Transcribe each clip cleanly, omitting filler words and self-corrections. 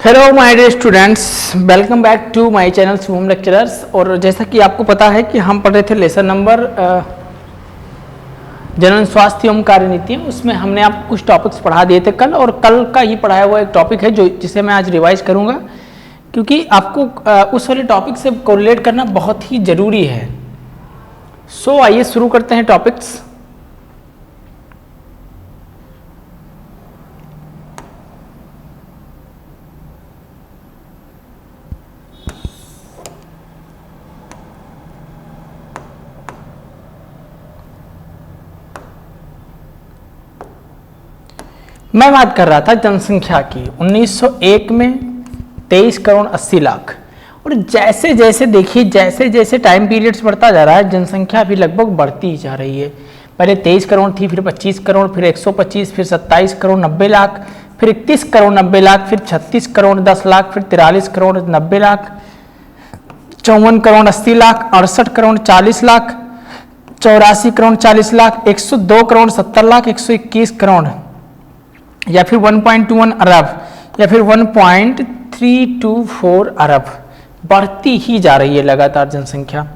Hello my dear students, welcome back to my channel Shubham lecturers. और जैसा कि आपको पता है कि हम पढ़ रहे थे लेसन नंबर जनन स्वास्थ्य एवं कार्यनीति, उसमें हमने आपको कुछ टॉपिक्स पढ़ा दिए थे कल, और कल का ही पढ़ाया हुआ एक टॉपिक है जिसे मैं आज रिवाइज करूंगा, क्योंकि आपको उस वाले टॉपिक से कोरिलेट करना बहुत ही ज़रूरी है। सो आइए शुरू करते हैं टॉपिक्स। मैं बात कर रहा था जनसंख्या की 1901 में 23 करोड़ 80 लाख, और जैसे जैसे देखिए जैसे जैसे टाइम पीरियड्स बढ़ता जा रहा है जनसंख्या भी लगभग बढ़ती ही जा रही है। पहले 23 करोड़ थी, फिर 25 करोड़, फिर 125, फिर 27 करोड़ 90 लाख, फिर 31 करोड़ 90 लाख, फिर 36 करोड़ 10 लाख, फिर 43 करोड़ 90 लाख, 54 करोड़ 80 लाख, 68 करोड़ 40 लाख, 84 करोड़ 40 लाख, 102 करोड़ 70 लाख, 121 करोड़ या फिर 1.21 अरब या फिर 1.324 अरब, बढ़ती ही जा रही है लगातार जनसंख्या।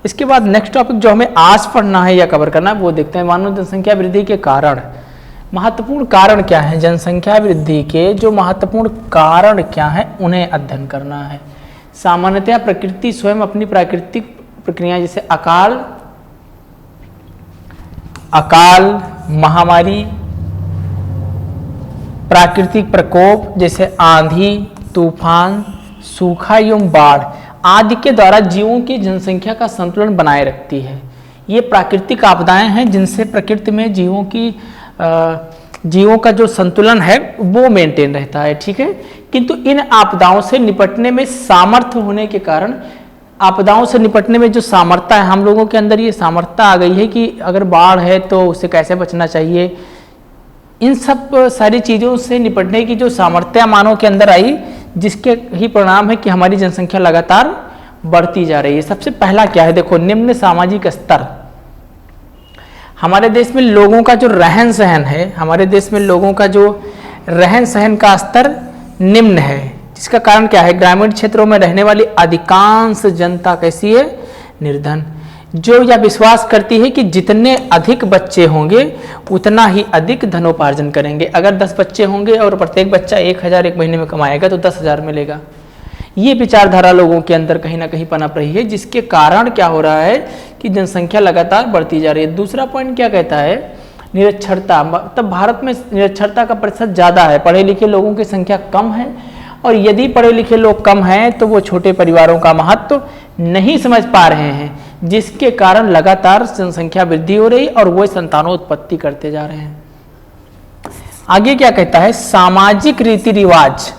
इसके बाद नेक्स्ट टॉपिक जो हमें आज पढ़ना है या कवर करना है वो देखते हैं। मानव जनसंख्या वृद्धि के कारण, महत्वपूर्ण कारण क्या है जनसंख्या वृद्धि के, जो महत्वपूर्ण कारण क्या है उन्हें अध्ययन करना है। सामान्यतः प्रकृति स्वयं अपनी प्राकृतिक प्रक्रिया जैसे अकाल, महामारी, प्राकृतिक प्रकोप जैसे आंधी, तूफान, सूखा एवं बाढ़ आदि के द्वारा जीवों की जनसंख्या का संतुलन बनाए रखती है। ये प्राकृतिक आपदाएं हैं जिनसे प्रकृति में जीवों का जो संतुलन है वो मेंटेन रहता है, ठीक है। किंतु इन आपदाओं से निपटने में सामर्थ्य होने के कारण, आपदाओं से निपटने में जो सामर्थ्य है हम लोगों के अंदर, ये सामर्थ्य आ गई है कि अगर बाढ़ है तो उससे कैसे बचना चाहिए। इन सब सारी चीज़ों से निपटने की जो सामर्थ्य मानव के अंदर आई, जिसके ही परिणाम है कि हमारी जनसंख्या लगातार बढ़ती जा रही है। सबसे पहला क्या है, देखो निम्न सामाजिक स्तर। हमारे देश में लोगों का जो रहन सहन है, हमारे देश में लोगों का जो रहन सहन का स्तर निम्न है, जिसका कारण क्या है, ग्रामीण क्षेत्रों में रहने वाली अधिकांश जनता कैसी है, निर्धन, जो यह विश्वास करती है कि जितने अधिक बच्चे होंगे उतना ही अधिक धनोपार्जन करेंगे। अगर 10 बच्चे होंगे और प्रत्येक बच्चा 1000 एक महीने में कमाएगा तो 10,000 मिलेगा। ये विचारधारा लोगों के अंदर कहीं ना कहीं पनप रही है, जिसके कारण क्या हो रहा है कि जनसंख्या लगातार बढ़ती जा रही है। दूसरा पॉइंट क्या कहता है, निरक्षरता। तब भारत में निरक्षरता का प्रतिशत ज़्यादा है, पढ़े लिखे लोगों की संख्या कम है, और यदि पढ़े लिखे लोग कम हैं तो वो छोटे परिवारों का महत्व नहीं समझ पा रहे हैं, जिसके कारण लगातार जनसंख्या वृद्धि हो रही और वो संतानोत्पत्ति करते जा रहे हैं। आगे क्या कहता है, सामाजिक रीति रिवाज।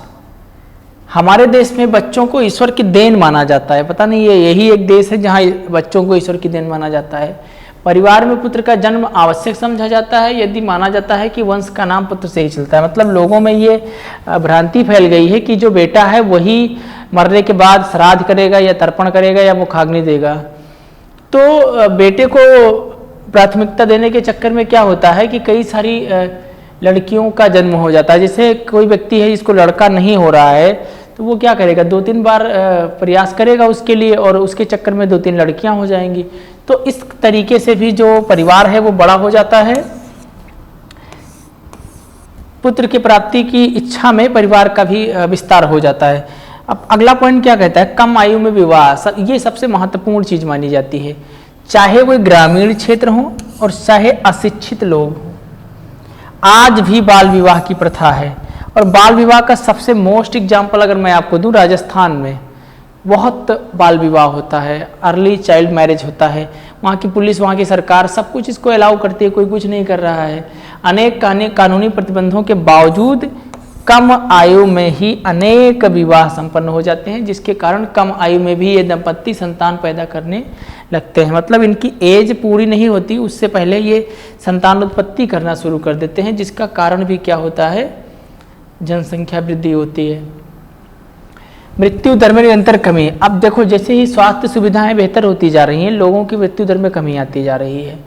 हमारे देश में बच्चों को ईश्वर की देन माना जाता है। पता नहीं ये यही एक देश है जहाँ बच्चों को ईश्वर की देन माना जाता है। परिवार में पुत्र का जन्म आवश्यक समझा जाता है, यदि माना जाता है कि वंश का नाम पुत्र से ही चलता है। मतलब लोगों में ये भ्रांति फैल गई है कि जो बेटा है वही मरने के बाद श्राद्ध करेगा या तर्पण करेगा या मुखाग्नि देगा। तो बेटे को प्राथमिकता देने के चक्कर में क्या होता है कि कई सारी लड़कियों का जन्म हो जाता है। जैसे कोई व्यक्ति है जिसको लड़का नहीं हो रहा है तो वो क्या करेगा, 2-3 बार प्रयास करेगा उसके लिए, और उसके चक्कर में 2-3 लड़कियां हो जाएंगी। तो इस तरीके से भी जो परिवार है वो बड़ा हो जाता है। पुत्र की प्राप्ति की इच्छा में परिवार का भी विस्तार हो जाता है। अब अगला पॉइंट क्या कहता है, कम आयु में विवाह। ये सबसे महत्वपूर्ण चीज मानी जाती है, चाहे वो ग्रामीण क्षेत्र हो और चाहे अशिक्षित लोग हों। आज भी बाल विवाह की प्रथा है, और बाल विवाह का सबसे मोस्ट एग्जाम्पल अगर मैं आपको दूं, राजस्थान में बहुत बाल विवाह होता है, अर्ली चाइल्ड मैरिज होता है। वहाँ की पुलिस, वहाँ की सरकार सब कुछ इसको अलाउ करती है, कोई कुछ नहीं कर रहा है। अनेक कानूनी प्रतिबंधों के बावजूद कम आयु में ही अनेक विवाह संपन्न हो जाते हैं, जिसके कारण कम आयु में भी ये दंपत्ति संतान पैदा करने लगते हैं। मतलब इनकी एज पूरी नहीं होती उससे पहले ये संतान उत्पत्ति करना शुरू कर देते हैं, जिसका कारण भी क्या होता है, जनसंख्या वृद्धि होती है। मृत्यु दर में निरंतर कमी। अब देखो जैसे ही स्वास्थ्य सुविधाएं बेहतर होती जा रही हैं, लोगों की मृत्यु दर में कमी आती जा रही है।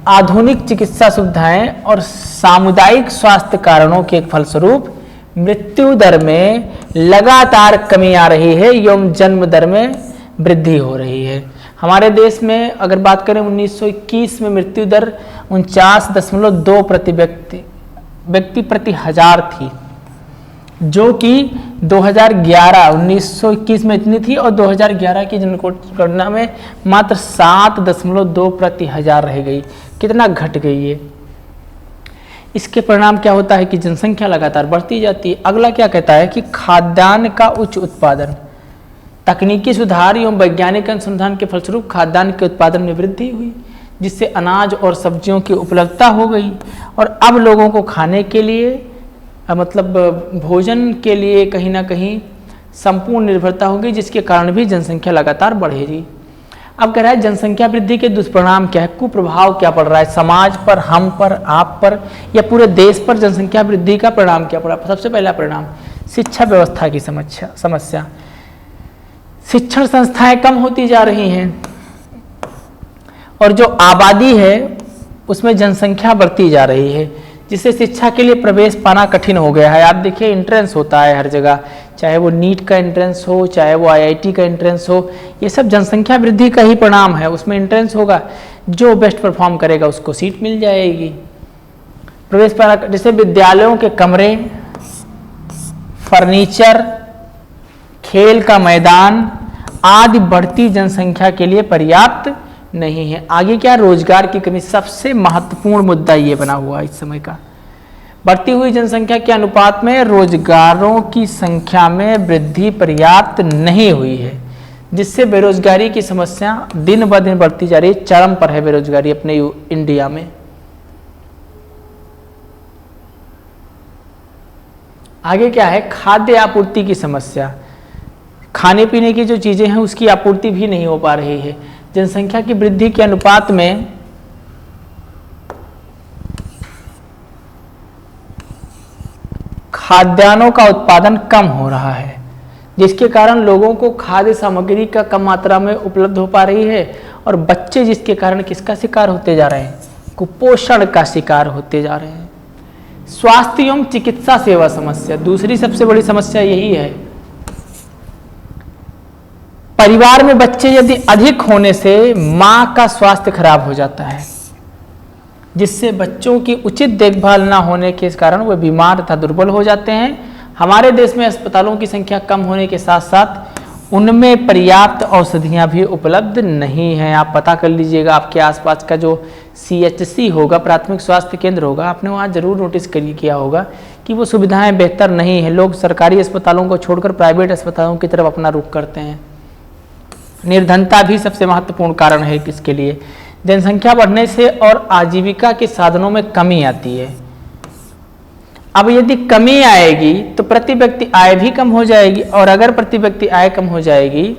आधुनिक चिकित्सा सुविधाएं और सामुदायिक स्वास्थ्य कारणों के फलस्वरूप मृत्यु दर में लगातार कमी आ रही है एवं जन्म दर में वृद्धि हो रही है। हमारे देश में अगर बात करें 1921 में मृत्यु दर 49.2 प्रति व्यक्ति प्रति हजार थी, जो कि 1921 में इतनी थी और 2011 की जनगणना में मात्र 7.2 प्रति हजार रह गई। कितना घट गई है। इसके परिणाम क्या होता है कि जनसंख्या लगातार बढ़ती जाती है। अगला क्या कहता है कि खाद्यान्न का उच्च उत्पादन, तकनीकी सुधार एवं वैज्ञानिक अनुसंधान के फलस्वरूप खाद्यान्न के उत्पादन में वृद्धि हुई, जिससे अनाज और सब्जियों की उपलब्धता हो गई और अब लोगों को खाने के लिए मतलब भोजन के लिए कहीं ना कहीं संपूर्ण निर्भरता होगी, जिसके कारण भी जनसंख्या लगातार बढ़ेगी। अब कह रहा है जनसंख्या वृद्धि के दुष्परिणाम क्या है, कुप्रभाव क्या पड़ रहा है समाज पर, हम पर, आप पर या पूरे देश पर। जनसंख्या वृद्धि का परिणाम क्या पड़ा। सबसे पहला परिणाम शिक्षा व्यवस्था की समस्या। शिक्षण संस्थाएं कम होती जा रही हैं और जो आबादी है उसमें जनसंख्या बढ़ती जा रही है, जिससे शिक्षा के लिए प्रवेश पाना कठिन हो गया है। आप देखिए एंट्रेंस होता है हर जगह, चाहे वो नीट का एंट्रेंस हो, चाहे वो आईआईटी का एंट्रेंस हो, ये सब जनसंख्या वृद्धि का ही परिणाम है। उसमें एंट्रेंस होगा, जो बेस्ट परफॉर्म करेगा उसको सीट मिल जाएगी। प्रवेश पाना, जैसे विद्यालयों के कमरे, फर्नीचर, खेल का मैदान आदि बढ़ती जनसंख्या के लिए पर्याप्त नहीं है। आगे क्या, रोजगार की कमी सबसे महत्वपूर्ण मुद्दा ये बना हुआ है इस समय का। बढ़ती हुई जनसंख्या के अनुपात में रोजगारों की संख्या में वृद्धि पर्याप्त नहीं हुई है, जिससे बेरोजगारी की समस्या दिन ब दिन बढ़ती जा रही है। चरम पर है बेरोजगारी अपने इंडिया में। आगे क्या है, खाद्य आपूर्ति की समस्या। खाने पीने की जो चीजें हैं उसकी आपूर्ति भी नहीं हो पा रही है। जनसंख्या की वृद्धि के अनुपात में खाद्यान्नों का उत्पादन कम हो रहा है, जिसके कारण लोगों को खाद्य सामग्री का कम मात्रा में उपलब्ध हो पा रही है और बच्चे जिसके कारण किसका शिकार होते जा रहे हैं, कुपोषण का शिकार होते जा रहे हैं। स्वास्थ्य एवं चिकित्सा सेवा समस्या, दूसरी सबसे बड़ी समस्या यही है। परिवार में बच्चे यदि अधिक होने से मां का स्वास्थ्य खराब हो जाता है, जिससे बच्चों की उचित देखभाल न होने के कारण वे बीमार तथा दुर्बल हो जाते हैं। हमारे देश में अस्पतालों की संख्या कम होने के साथ साथ उनमें पर्याप्त औषधियां भी उपलब्ध नहीं हैं। आप पता कर लीजिएगा, आपके आसपास का जो CHC होगा, प्राथमिक स्वास्थ्य केंद्र होगा, आपने वहाँ जरूर नोटिस किया होगा कि वो सुविधाएं बेहतर नहीं है। लोग सरकारी अस्पतालों को छोड़कर प्राइवेट अस्पतालों की तरफ अपना रुख करते हैं। निर्धनता भी सबसे महत्वपूर्ण कारण है किसके लिए, जनसंख्या बढ़ने से और आजीविका के साधनों में कमी आती है। अब यदि कमी आएगी तो प्रति व्यक्ति आय भी कम हो जाएगी, और अगर प्रति व्यक्ति आय कम हो जाएगी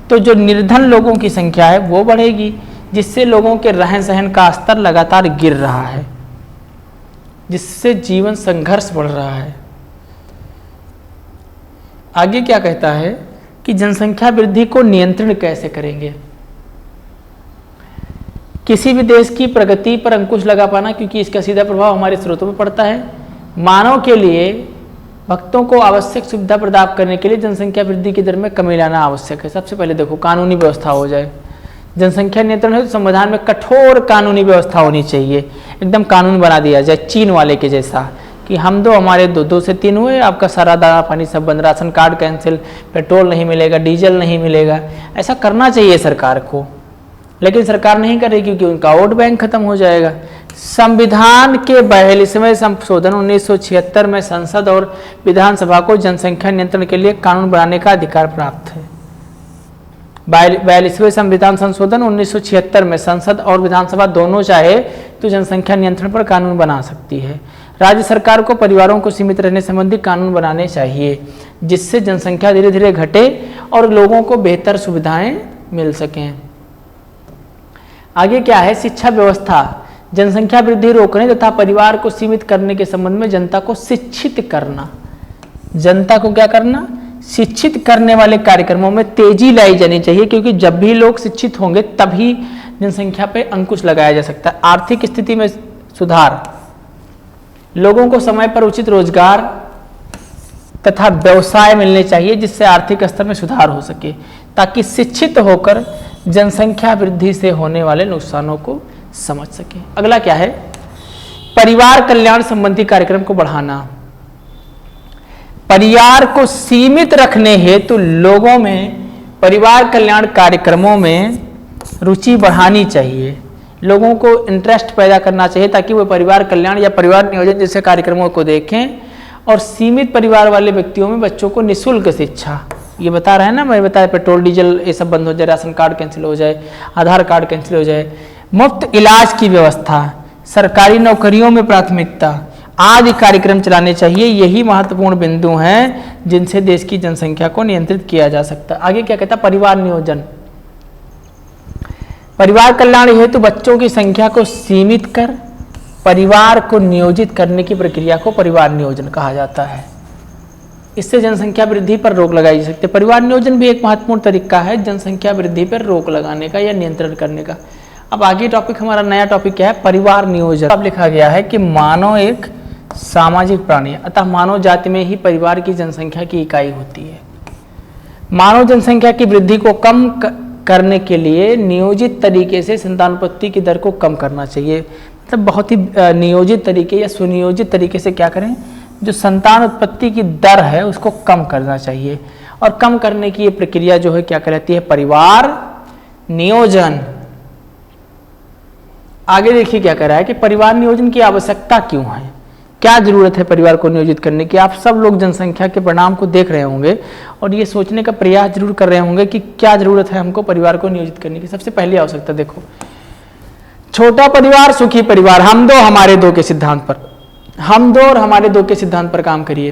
तो जो निर्धन लोगों की संख्या है वो बढ़ेगी, जिससे लोगों के रहन सहन का स्तर लगातार गिर रहा है, जिससे जीवन संघर्ष बढ़ रहा है। आगे क्या कहता है कि जनसंख्या वृद्धि को नियंत्रण कैसे करेंगे। किसी भी देश की प्रगति पर अंकुश लगा पाना, क्योंकि इसका सीधा प्रभाव हमारे स्रोतों पर पड़ता है। मानव के लिए भक्तों को आवश्यक सुविधा प्रदान करने के लिए जनसंख्या वृद्धि की दर में कमी लाना आवश्यक है। सबसे पहले देखो, कानूनी व्यवस्था हो जाए। जनसंख्या नियंत्रण है तो संविधान में कठोर कानूनी व्यवस्था होनी चाहिए, एकदम कानून बना दिया जाए चीन वाले के जैसा, कि हम दो हमारे दो से तीन हुए, आपका सारा दाना पानी सब बंद, राशन कार्ड कैंसिल, पेट्रोल नहीं मिलेगा, डीजल नहीं मिलेगा। ऐसा करना चाहिए सरकार को, लेकिन सरकार नहीं कर रही क्योंकि उनका वोट बैंक खत्म हो जाएगा। संविधान के 42वें संशोधन 1976 में संसद और विधानसभा को जनसंख्या नियंत्रण के लिए कानून बनाने का अधिकार प्राप्त है। 42वें संविधान संशोधन 1976 में संसद और विधानसभा दोनों चाहे तो जनसंख्या नियंत्रण पर कानून बना सकती है। राज्य सरकार को परिवारों को सीमित रहने संबंधी कानून बनाने चाहिए, जिससे जनसंख्या धीरे धीरे घटे और लोगों को बेहतर सुविधाएं मिल सकें। आगे क्या है, शिक्षा व्यवस्था। जनसंख्या वृद्धि रोकने तथा परिवार को सीमित करने के संबंध में जनता को शिक्षित करना। जनता को क्या करना, शिक्षित करने वाले कार्यक्रमों में तेजी लाई जानी चाहिए, क्योंकि जब भी लोग शिक्षित होंगे तभी जनसंख्या पर अंकुश लगाया जा सकता है। आर्थिक स्थिति में सुधार, लोगों को समय पर उचित रोजगार, तथा व्यवसाय मिलने चाहिए जिससे आर्थिक स्तर में सुधार हो सके, ताकि शिक्षित होकर जनसंख्या वृद्धि से होने वाले नुकसानों को समझ सके। अगला क्या है? परिवार कल्याण संबंधी कार्यक्रम को बढ़ाना। परिवार को सीमित रखने हेतु लोगों में परिवार कल्याण कार्यक्रमों में रुचि बढ़ानी चाहिए, लोगों को इंटरेस्ट पैदा करना चाहिए ताकि वो परिवार कल्याण या परिवार नियोजन जैसे कार्यक्रमों को देखें। और सीमित परिवार वाले व्यक्तियों में बच्चों को निःशुल्क शिक्षा, ये बता रहे हैं ना, मैं बताया पेट्रोल डीजल ये सब बंद हो जाए, राशन कार्ड कैंसिल हो जाए, आधार कार्ड कैंसिल हो जाए, मुफ्त इलाज की व्यवस्था, सरकारी नौकरियों में प्राथमिकता आदि कार्यक्रम चलाने चाहिए। यही महत्वपूर्ण बिंदु हैं जिनसे देश की जनसंख्या को नियंत्रित किया जा सकता है। आगे क्या कहता है? परिवार नियोजन। परिवार कल्याण हेतु बच्चों की संख्या को सीमित कर परिवार को नियोजित करने की प्रक्रिया को परिवार नियोजन कहा जाता है। इससे जनसंख्या वृद्धि पर रोक लगाई जा सकती है। परिवार नियोजन भी एक महत्वपूर्ण तरीका है जनसंख्या वृद्धि पर रोक लगाने का या नियंत्रण करने का। अब आगे टॉपिक, हमारा नया टॉपिक क्या है? परिवार नियोजन। अब लिखा गया है कि मानव एक सामाजिक प्राणी है, अतः मानव जाति में ही परिवार की जनसंख्या की इकाई होती है। मानव जनसंख्या की वृद्धि को कम करने के लिए नियोजित तरीके से संतानोत्पत्ति की दर को कम करना चाहिए। मतलब बहुत ही नियोजित तरीके या सुनियोजित तरीके से क्या करें, जो संतान उत्पत्ति की दर है उसको कम करना चाहिए। और कम करने की ये प्रक्रिया जो है क्या कहलाती है? परिवार नियोजन। आगे देखिए क्या कह रहा है कि परिवार नियोजन की आवश्यकता क्यों है, क्या जरूरत है परिवार को नियोजित करने की। आप सब लोग जनसंख्या के परिणाम को देख रहे होंगे और ये सोचने का प्रयास जरूर कर रहे होंगे कि क्या जरूरत है हमको परिवार को नियोजित करने की। सबसे पहली आवश्यकता देखो, छोटा परिवार सुखी परिवार, हम दो हमारे दो के सिद्धांत पर, हम दो और हमारे दो के सिद्धांत पर काम करिए।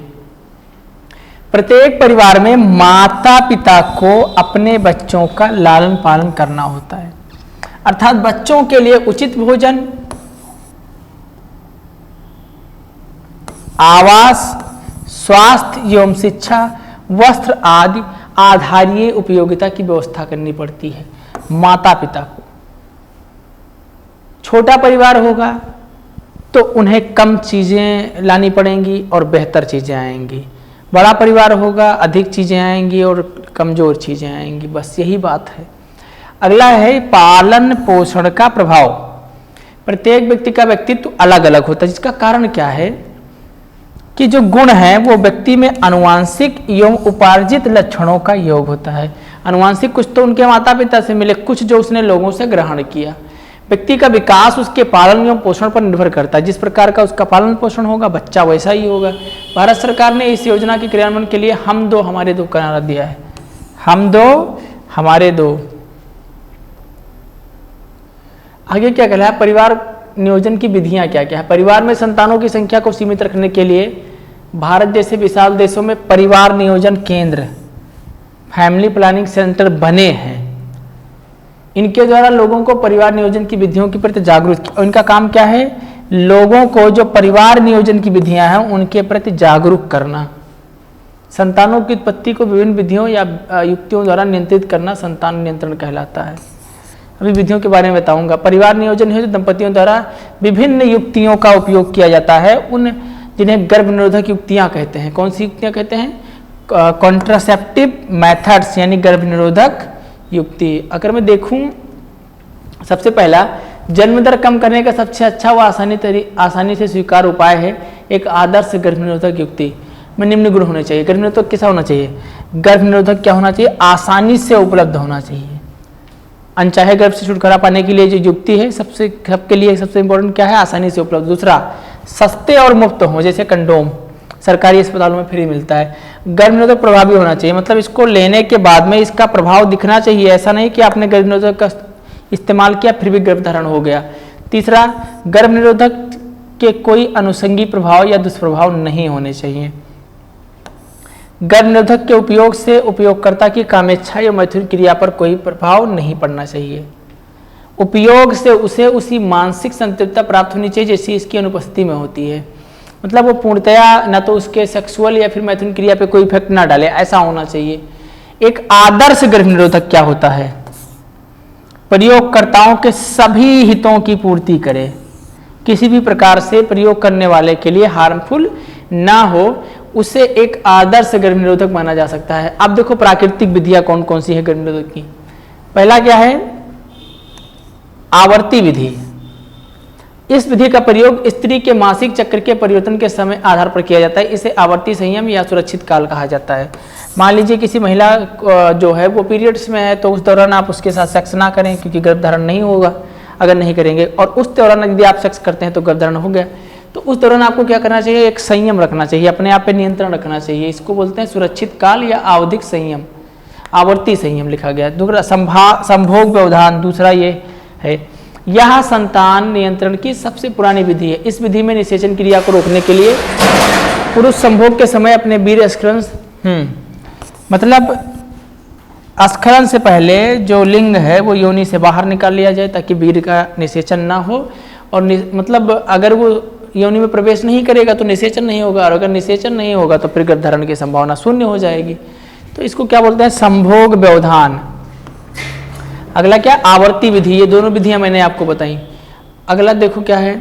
प्रत्येक परिवार में माता पिता को अपने बच्चों का लालन पालन करना होता है, अर्थात बच्चों के लिए उचित भोजन, आवास, स्वास्थ्य एवं शिक्षा, वस्त्र आदि आधारीय उपयोगिता की व्यवस्था करनी पड़ती है माता पिता को। छोटा परिवार होगा तो उन्हें कम चीजें लानी पड़ेंगी और बेहतर चीजें आएंगी, बड़ा परिवार होगा अधिक चीजें आएंगी और कमजोर चीजें आएंगी, बस यही बात है। अगला है पालन पोषण का प्रभाव। प्रत्येक व्यक्ति का व्यक्तित्व अलग अलग होता है, जिसका कारण क्या है कि जो गुण है वो व्यक्ति में आनुवांशिक एवं उपार्जित लक्षणों का योग होता है। आनुवांशिक कुछ तो उनके माता पिता से मिले, कुछ जो उसने लोगों से ग्रहण किया। व्यक्ति का विकास उसके पालन एवं पोषण पर निर्भर करता है, जिस प्रकार का उसका पालन पोषण होगा बच्चा वैसा ही होगा। भारत सरकार ने इस योजना के क्रियान्वयन के लिए हम दो हमारे दो का नारा दिया है, हम दो हमारे दो। आगे क्या कहला है? परिवार नियोजन की विधियां क्या क्या है? परिवार में संतानों की संख्या को सीमित रखने के लिए भारत जैसे विशाल देशों में परिवार नियोजन केंद्र, फैमिली प्लानिंग सेंटर बने हैं। इनके द्वारा लोगों को परिवार नियोजन की विधियों के प्रति जागरूक किया। इनका काम क्या है? लोगों को जो परिवार नियोजन की विधियां हैं उनके प्रति जागरूक करना। संतानों की उत्पत्ति को विभिन्न विधियों या युक्तियों द्वारा नियंत्रित करना संतान नियंत्रण कहलाता है। अभी विधियों के बारे में बताऊंगा। परिवार नियोजन है जो दंपतियों द्वारा विभिन्न युक्तियों का उपयोग किया जाता है, उन जिन्हें गर्भ निरोधक युक्तियां कहते हैं। कौन सी युक्तियां कहते हैं? कॉन्ट्रासेप्टिव मेथड्स, यानी गर्भ निरोधक युक्ति। अगर मैं देखूं, सबसे पहला जन्म दर कम करने का सबसे अच्छा व आसानी से स्वीकार उपाय है एक आदर्श गर्भ निरोधक युक्ति में निम्न गुण होने चाहिए। गर्भ निरोधक कैसा होना चाहिए? गर्भ निरोधक क्या होना चाहिए? आसानी से उपलब्ध होना चाहिए। अनचाहे गर्भ से छुटकारा पाने के लिए जो युक्ति है सबके लिए सबसे इंपॉर्टेंट क्या है? आसानी से उपलब्ध। दूसरा, सस्ते और मुफ्त हो, जैसे कंडोम सरकारी अस्पतालों में फ्री मिलता है। गर्भ निरोधक प्रभावी होना चाहिए, मतलब इसको लेने के बाद में इसका प्रभाव दिखना चाहिए, ऐसा नहीं कि आपने गर्भ निरोधक का इस्तेमाल किया फिर भी गर्भधारण हो गया। तीसरा, गर्भ निरोधक के कोई अनुषंगी प्रभाव या दुष्प्रभाव नहीं होने चाहिए। गर्भ निरोधक के उपयोग से उपयोगकर्ता की कामेच्छा या मैथुन क्रिया पर कोई प्रभाव नहीं पड़ना चाहिए। उपयोग से उसे उसी मानसिक संतृप्तता प्राप्त होनी चाहिए जैसी इसकी अनुपस्थिति में होती है। मतलब वो पूर्णतया न तो उसके सेक्सुअल या फिर मैथुन क्रिया पे कोई इफेक्ट ना डाले, ऐसा होना चाहिए। एक आदर्श गर्भ निरोधक क्या होता है? प्रयोगकर्ताओं के सभी हितों की पूर्ति करे, किसी भी प्रकार से प्रयोग करने वाले के लिए हार्मफुल ना हो, उसे एक आदर्श गर्भ निरोधक माना जा सकता है। अब देखो प्राकृतिक विधियां कौन कौन सी है गर्भ निरोधक की। पहला क्या है, आवर्ती विधि। इस विधि का प्रयोग स्त्री के मासिक चक्र के परिवर्तन के समय आधार पर किया जाता है। इसे आवर्ती संयम या सुरक्षित काल कहा जाता है। मान लीजिए किसी महिला जो है वो पीरियड्स में है, तो उस दौरान आप उसके साथ सेक्स ना करें, क्योंकि गर्भधारण नहीं होगा अगर नहीं करेंगे, और उस दौरान यदि आप सेक्स करते हैं तो गर्भधारण हो गया। तो उस दौरान आपको क्या करना चाहिए, एक संयम रखना चाहिए, अपने आप पे नियंत्रण रखना चाहिए। इसको बोलते हैं सुरक्षित काल या आवधिक संयम, आवर्ती संयम लिखा गया। दूसरा संभोग व्यवधान, दूसरा ये है। यह संतान नियंत्रण की सबसे पुरानी विधि है। इस विधि में निषेचन क्रिया को रोकने के लिए पुरुष संभोग के समय अपने वीर्य स्खलन मतलब स्खलन से पहले जो लिंग है वो योनि से बाहर निकाल लिया जाए, ताकि वीर्य का निषेचन ना हो। और मतलब अगर वो योनि में प्रवेश नहीं करेगा तो निषेचन नहीं होगा, और अगर निषेचन नहीं होगा तो फिर गर्भधारण की संभावना शून्य हो जाएगी। तो इसको क्या बोलते हैं, संभोग व्यवधान। अगला क्या, आवर्ती विधि। ये दोनों विधियां मैंने आपको बताई। अगला देखो क्या है,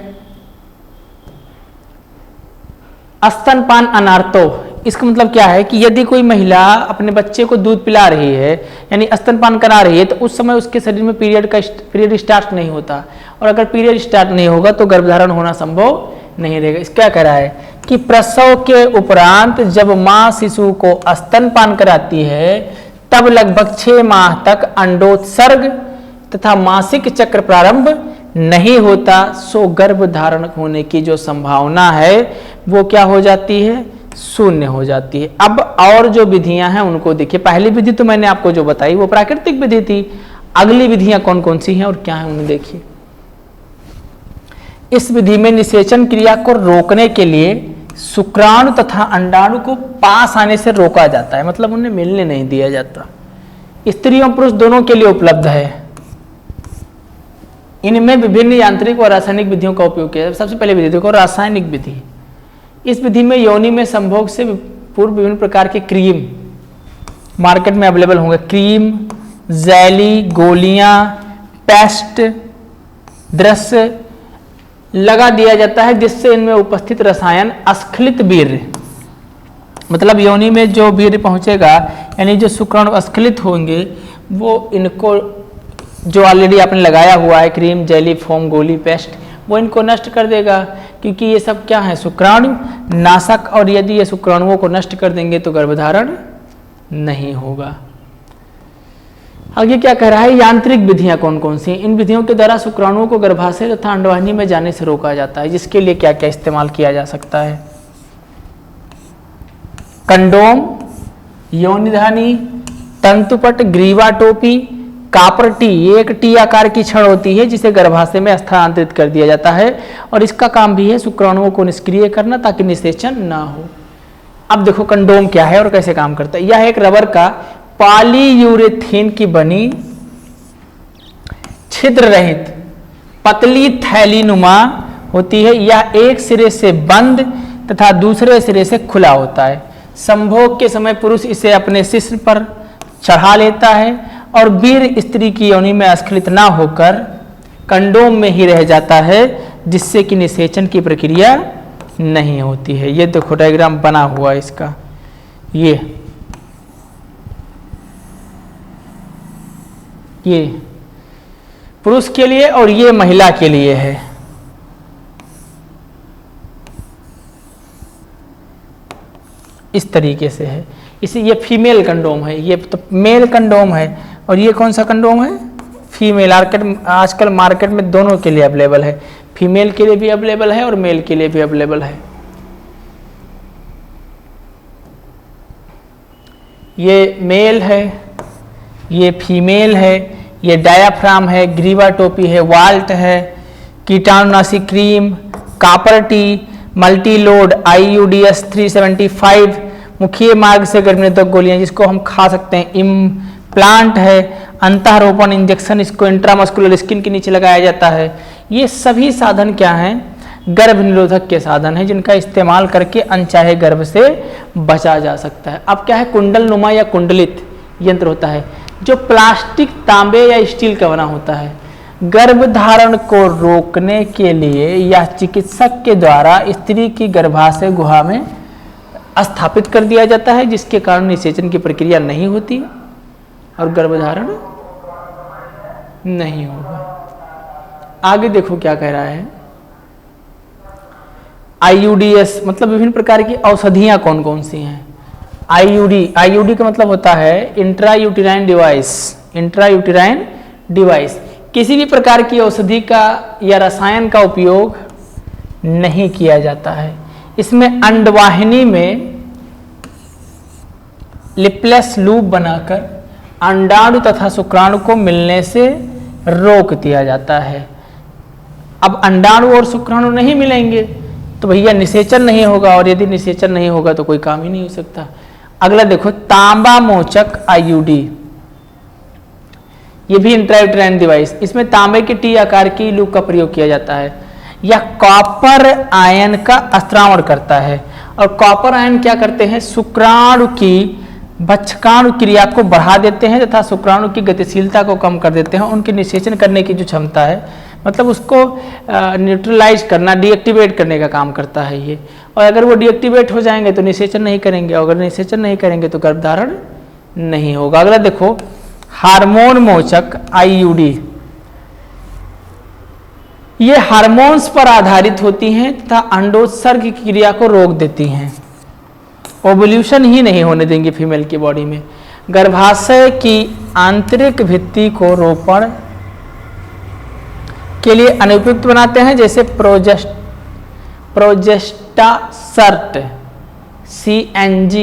स्तनपान अनार्तो। इसका मतलब क्या है कि यदि कोई महिला अपने बच्चे को दूध पिला रही है, यानी स्तनपान करा रही है, तो उस समय उसके शरीर में पीरियड स्टार्ट नहीं होता, और अगर पीरियड स्टार्ट नहीं होगा तो गर्भधारण होना संभव नहीं रहेगा। इस क्या कह रहा है कि प्रसव के उपरांत जब माँ शिशु को स्तनपान कराती है, तब लगभग 6 माह तक अंडोत्सर्ग तथा मासिक चक्र प्रारंभ नहीं होता, सो गर्भ धारण होने की जो संभावना है वो क्या हो जाती है, शून्य हो जाती है। अब और जो विधियां हैं उनको देखिए। पहली विधि तो मैंने आपको जो बताई वो प्राकृतिक विधि थी। अगली विधियां कौन कौन सी हैं और क्या है उन्हें देखिए। इस विधि में निषेचन क्रिया को रोकने के लिए शुक्राणु तथा अंडाणु को पास आने से रोका जाता है, मतलब उन्हें मिलने नहीं दिया जाता। स्त्री और पुरुष दोनों के लिए उपलब्ध है। इनमें विभिन्न यांत्रिक और रासायनिक विधियों का उपयोग किया जाता है। सबसे पहले विधि देखो, रासायनिक विधि। इस विधि में योनि में संभोग से पूर्व विभिन्न प्रकार के क्रीम मार्केट में अवेलेबल होंगे। क्रीम, जेली, गोलियां, पेस्ट, द्रव्य लगा दिया जाता है, जिससे इनमें उपस्थित रसायन स्खलित वीर्य, मतलब योनि में जो वीर्य पहुंचेगा, यानी जो शुक्राणु स्खलित होंगे, वो इनको जो ऑलरेडी आपने लगाया हुआ है क्रीम, जेली, फोम, गोली, पेस्ट, वो इनको नष्ट कर देगा, क्योंकि ये सब क्या है, शुक्राणु नाशक। और यदि ये शुक्राणुओं को नष्ट कर देंगे तो गर्भधारण नहीं होगा। आगे क्या कह रहा है, यांत्रिक विधियां कौन कौन सी। इन विधियों के द्वारा शुक्राणुओं को गर्भाशय तथा अंडवाहिनी में जाने से रोका जाता है। जिसके लिए क्या क्या इस्तेमाल किया जा सकता है, कंडोम, योनिधानी, तंतुपट, ग्रीवा टोपी, कापर टी। ये एक टी आकार की छड़ होती है जिसे गर्भाशय में स्थानांतरित कर दिया जाता है, और इसका काम भी है शुक्राणुओं को निष्क्रिय करना ताकि निषेचन ना हो। अब देखो कंडोम क्या है और कैसे काम करता है। यह एक रबर का पॉलीयूरेथेन की बनी छिद्र रहित पतली थैलीनुमा होती है। यह एक सिरे से बंद तथा दूसरे सिरे से खुला होता है। संभोग के समय पुरुष इसे अपने शिश्न पर चढ़ा लेता है और वीर्य स्त्री की योनि में स्खलित ना होकर कंडोम में ही रह जाता है, जिससे कि निषेचन की प्रक्रिया नहीं होती है। ये देखो डायग्राम बना हुआ है इसका, ये पुरुष के लिए और ये महिला के लिए है। इस तरीके से है। इसे ये फीमेल कंडोम है, ये तो मेल कंडोम है, और ये कौन सा कंडोम है, फीमेल। आजकल मार्केट में दोनों के लिए अवेलेबल है, फीमेल के लिए भी अवेलेबल है और मेल के लिए भी अवेलेबल है। ये मेल है, ये फीमेल है, ये डायाफ्राम है, ग्रीवा टोपी है, वाल्ट है, कीटाणुनाशी cream, copper T, multi load, IUDS 375, मुखीय मार्ग से गर्भनिरोधक गोलियां जिसको हम खा सकते हैं, इम्प्लांट है, अंतःरोपण इंजेक्शन, इसको इंट्रामस्कुलर स्किन के नीचे लगाया जाता है। ये सभी साधन क्या हैं, गर्भ निरोधक के साधन हैं, जिनका इस्तेमाल करके अनचाहे गर्भ से बचा जा सकता है। अब क्या है, कुंडल नुमा या कुंडलित यंत्र होता है जो प्लास्टिक, तांबे या स्टील का बना होता है। गर्भधारण को रोकने के लिए या चिकित्सक के द्वारा स्त्री की गर्भाशय गुहा में स्थापित कर दिया जाता है, जिसके कारण निषेचन की प्रक्रिया नहीं होती और गर्भधारण नहीं होगा। आगे देखो क्या कह रहा है। आईयूडीएस मतलब विभिन्न प्रकार की औषधियां कौन कौन सी हैं। आईयूडी का मतलब होता है इंट्रायूटेराइन डिवाइस। इंट्रायूटेराइन डिवाइस किसी भी प्रकार की औषधि का या रसायन का उपयोग नहीं किया जाता है। इसमें अंडवाहिनी में लिपलेस लूप बनाकर अंडाणु तथा शुक्राणु को मिलने से रोक दिया जाता है। अब अंडाणु और शुक्राणु नहीं मिलेंगे तो भैया निषेचन नहीं होगा, और यदि निषेचन नहीं होगा तो कोई काम ही नहीं हो सकता। अगला देखो तांबा मोचक आईयूडी, ये भी इंट्रायूटेराइन डिवाइस। इसमें तांबे के टी आकार की लूप का प्रयोग किया जाता है। यह कॉपर आयन का स्त्रावण करता है, और कॉपर आयन क्या करते हैं, शुक्राणु की बक्षकाणु क्रिया को बढ़ा देते हैं तथा शुक्राणु की गतिशीलता को कम कर देते हैं। उनके निषेचन करने की जो क्षमता है, मतलब उसको न्यूट्रलाइज करना, डीएक्टिवेट करने का काम करता है ये। और अगर वो डीएक्टिवेट हो जाएंगे तो निषेचन नहीं करेंगे, और अगर निषेचन नहीं करेंगे तो गर्भधारण नहीं होगा। अगला देखो हार्मोन मोचक आईयूडी, ये हार्मोन्स पर आधारित होती हैं तथा अंडोत्सर्ग की क्रिया को रोक देती हैं। ओवुलेशन ही नहीं होने देंगे फीमेल की बॉडी में। गर्भाशय की आंतरिक भित्ति को रोपण के लिए अनुपयुक्त बनाते हैं, जैसे प्रोजेस्टासर्ट CNG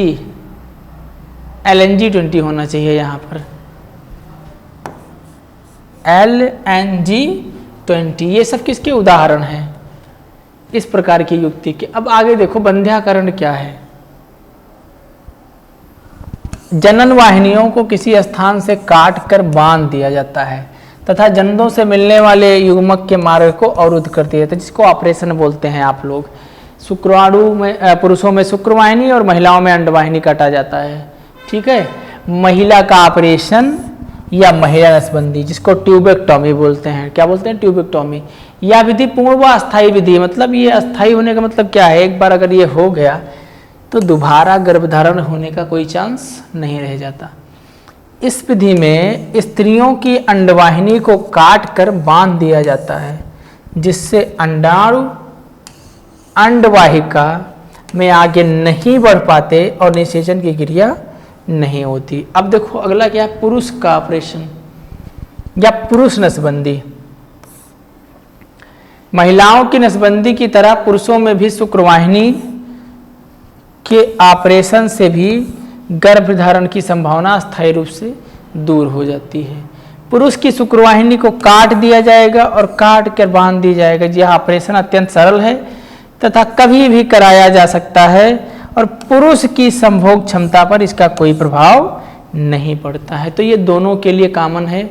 LNG 20 होना चाहिए यहाँ पर, LNG 20। ये सब किसके उदाहरण हैं इस प्रकार की युक्ति के। अब आगे देखो बंध्याकरण क्या है। जनन वाहिनियों को किसी स्थान से काट कर बांध दिया जाता है तथा जननों से मिलने वाले युग्मक के मार्ग को अवरुद्ध कर दिया जाता है, जिसको ऑपरेशन बोलते हैं आप लोग। शुक्राणु में पुरुषों में शुक्रवाहिनी और महिलाओं में अंडवाहिनी काटा जाता है, ठीक है। महिला का ऑपरेशन या महिला नसबंदी, जिसको ट्यूबेक्टॉमी बोलते हैं। क्या बोलते हैं, ट्यूबेक्टॉमी। यह विधि पूर्ण व अस्थायी विधि है। मतलब ये अस्थायी होने का मतलब क्या है, एक बार अगर ये हो गया तो दोबारा गर्भधारण होने का कोई चांस नहीं रह जाता। इस विधि में स्त्रियों की अंडवाहिनी को काट कर बांध दिया जाता है, जिससे अंडाणु अंडवाहिका में आगे नहीं बढ़ पाते और निषेचन की क्रिया नहीं होती। अब देखो अगला क्या है, पुरुष का ऑपरेशन या पुरुष नसबंदी। महिलाओं की नसबंदी की तरह पुरुषों में भी शुक्रवाहिनी के ऑपरेशन से भी गर्भधारण की संभावना अस्थायी रूप से दूर हो जाती है। पुरुष की शुक्रवाहिनी को काट दिया जाएगा और काट कर बांध दी जाएगा। यह ऑपरेशन अत्यंत सरल है तथा कभी भी कराया जा सकता है, और पुरुष की संभोग क्षमता पर इसका कोई प्रभाव नहीं पड़ता है। तो ये दोनों के लिए कॉमन है,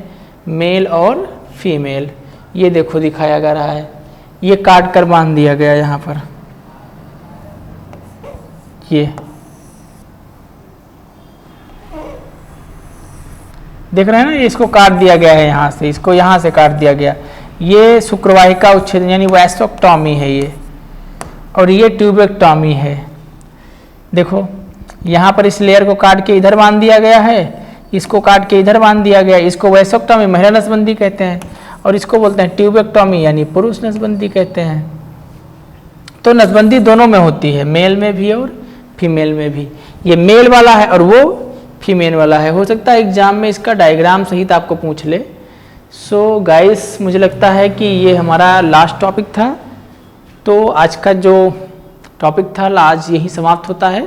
मेल और फीमेल। ये देखो दिखाया जा रहा है, ये काट कर बांध दिया गया यहाँ पर, ये देख रहे हैं ना, इसको काट दिया गया है यहाँ से, इसको यहाँ से काट दिया गया। ये शुक्रवाहिका उच्छेदन यानी वैसोक्टॉमी है ये, और ये ट्यूबेक्टॉमी है। देखो यहाँ पर इस लेयर को काट के इधर बांध दिया गया है, इसको काट के इधर बांध दिया गया। इसको वैसोक्टॉमी महिला नसबंदी कहते हैं, और इसको बोलते हैं ट्यूबेक्टॉमी यानी पुरुष नसबंदी कहते हैं। तो नसबंदी दोनों में होती है, मेल में भी और फीमेल में भी। ये मेल वाला है और वो फीमेल वाला है। हो सकता है एग्जाम में इसका डायग्राम सहित आपको पूछ ले। सो गाइस, मुझे लगता है कि ये हमारा लास्ट टॉपिक था। तो आज का जो टॉपिक था आज यही समाप्त होता है।